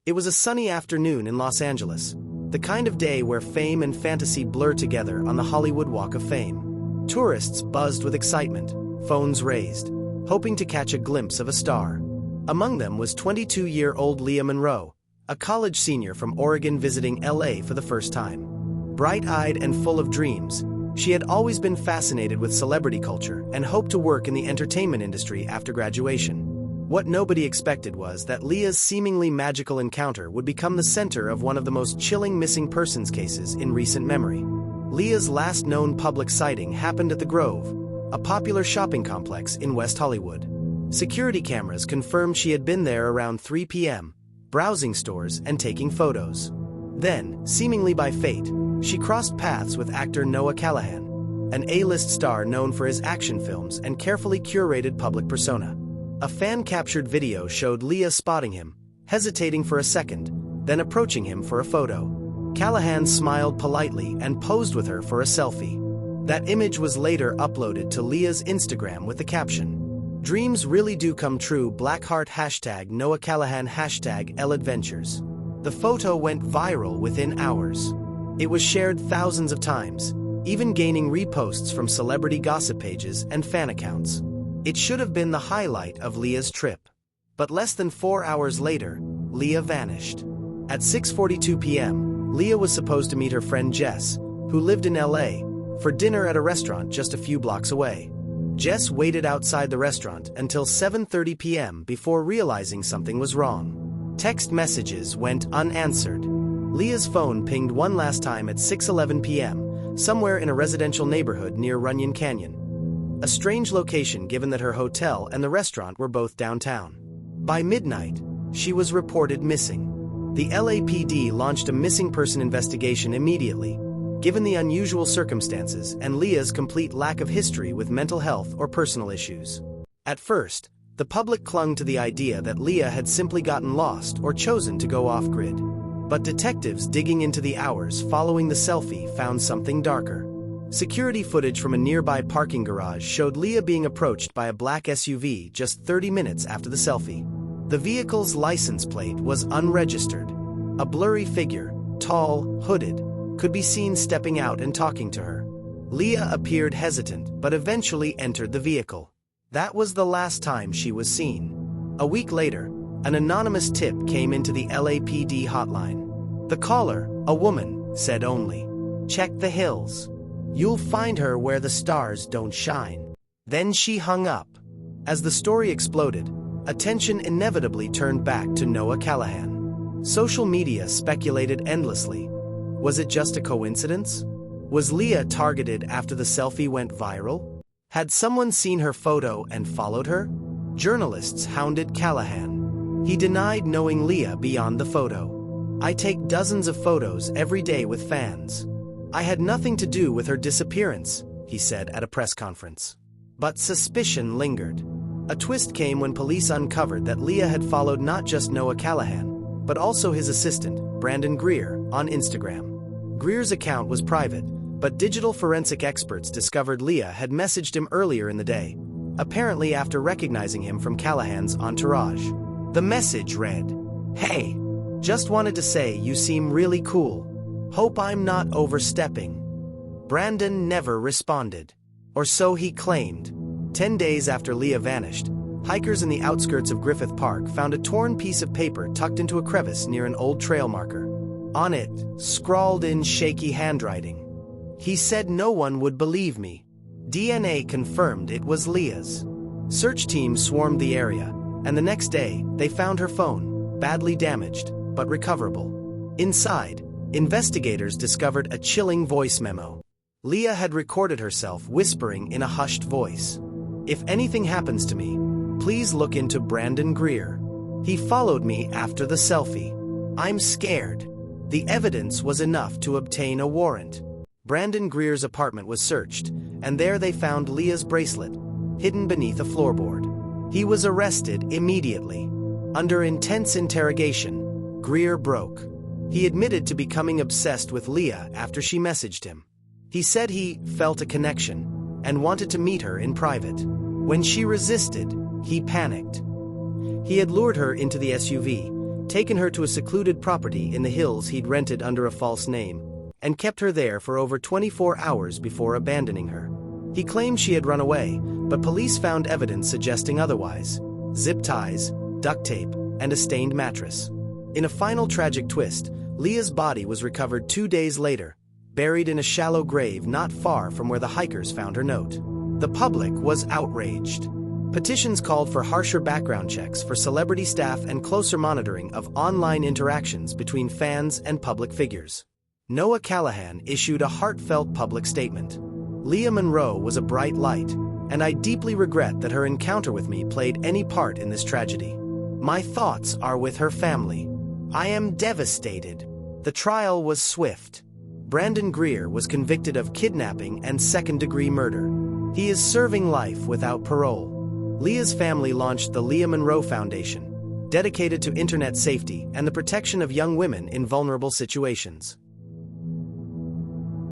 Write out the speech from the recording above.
It was a sunny afternoon in Los Angeles, the kind of day where fame and fantasy blur together on the Hollywood Walk of Fame. Tourists buzzed with excitement, phones raised, hoping to catch a glimpse of a star. Among them was 22-year-old Leah Monroe, a college senior from Oregon visiting LA for the first time. Bright-eyed and full of dreams, she had always been fascinated with celebrity culture and hoped to work in the entertainment industry after graduation. What nobody expected was that Leah's seemingly magical encounter would become the center of one of the most chilling missing persons cases in recent memory. Leah's last known public sighting happened at the Grove, a popular shopping complex in West Hollywood. Security cameras confirmed she had been there around 3 p.m., browsing stores and taking photos. Then, seemingly by fate, she crossed paths with actor Noah Callahan, an A-list star known for his action films and carefully curated public persona. A fan-captured video showed Leah spotting him, hesitating for a second, then approaching him for a photo. Callahan smiled politely and posed with her for a selfie. That image was later uploaded to Leah's Instagram with the caption, "Dreams really do come true, Blackheart #Noah Callahan #LAdventures." The photo went viral within hours. It was shared thousands of times, even gaining reposts from celebrity gossip pages and fan accounts. It should have been the highlight of Leah's trip. But less than 4 hours later, Leah vanished. At 6:42 p.m., Leah was supposed to meet her friend Jess, who lived in LA, for dinner at a restaurant just a few blocks away. Jess waited outside the restaurant until 7:30 p.m. before realizing something was wrong. Text messages went unanswered. Leah's phone pinged one last time at 6:11 p.m., somewhere in a residential neighborhood near Runyon Canyon. A strange location given that her hotel and the restaurant were both downtown. By midnight, she was reported missing. The LAPD launched a missing person investigation immediately, given the unusual circumstances and Leah's complete lack of history with mental health or personal issues. At first, the public clung to the idea that Leah had simply gotten lost or chosen to go off-grid. But detectives digging into the hours following the selfie found something darker. Security footage from a nearby parking garage showed Leah being approached by a black SUV just 30 minutes after the selfie. The vehicle's license plate was unregistered. A blurry figure, tall, hooded, could be seen stepping out and talking to her. Leah appeared hesitant but eventually entered the vehicle. That was the last time she was seen. A week later, an anonymous tip came into the LAPD hotline. The caller, a woman, said only, "Check the hills. You'll find her where the stars don't shine." Then she hung up. As the story exploded, attention inevitably turned back to Noah Callahan. Social media speculated endlessly. Was it just a coincidence? Was Leah targeted after the selfie went viral? Had someone seen her photo and followed her? Journalists hounded Callahan. He denied knowing Leah beyond the photo. "I take dozens of photos every day with fans. I had nothing to do with her disappearance," he said at a press conference. But suspicion lingered. A twist came when police uncovered that Leah had followed not just Noah Callahan, but also his assistant, Brandon Greer, on Instagram. Greer's account was private, but digital forensic experts discovered Leah had messaged him earlier in the day, apparently after recognizing him from Callahan's entourage. The message read, "Hey, just wanted to say you seem really cool. Hope I'm not overstepping." Brandon never responded. Or so he claimed. 10 days after Leah vanished, hikers in the outskirts of Griffith Park found a torn piece of paper tucked into a crevice near an old trail marker. On it, scrawled in shaky handwriting, "He said no one would believe me." DNA confirmed it was Leah's. Search teams swarmed the area, and the next day, they found her phone, badly damaged, but recoverable. Inside, investigators discovered a chilling voice memo. Leah had recorded herself whispering in a hushed voice, "If anything happens to me, please look into Brandon Greer. He followed me after the selfie. I'm scared." The evidence was enough to obtain a warrant. Brandon Greer's apartment was searched, and there they found Leah's bracelet, hidden beneath a floorboard. He was arrested immediately. Under intense interrogation, Greer broke. He admitted to becoming obsessed with Leah after she messaged him. He said he felt a connection and wanted to meet her in private. When she resisted, he panicked. He had lured her into the SUV, taken her to a secluded property in the hills he'd rented under a false name, and kept her there for over 24 hours before abandoning her. He claimed she had run away, but police found evidence suggesting otherwise: zip ties, duct tape, and a stained mattress. In a final tragic twist, Leah's body was recovered 2 days later, buried in a shallow grave not far from where the hikers found her note. The public was outraged. Petitions called for harsher background checks for celebrity staff and closer monitoring of online interactions between fans and public figures. Noah Callahan issued a heartfelt public statement. "Leah Monroe was a bright light, and I deeply regret that her encounter with me played any part in this tragedy. My thoughts are with her family. I am devastated." The trial was swift. Brandon Greer was convicted of kidnapping and second-degree murder. He is serving life without parole. Leah's family launched the Leah Monroe Foundation, dedicated to internet safety and the protection of young women in vulnerable situations.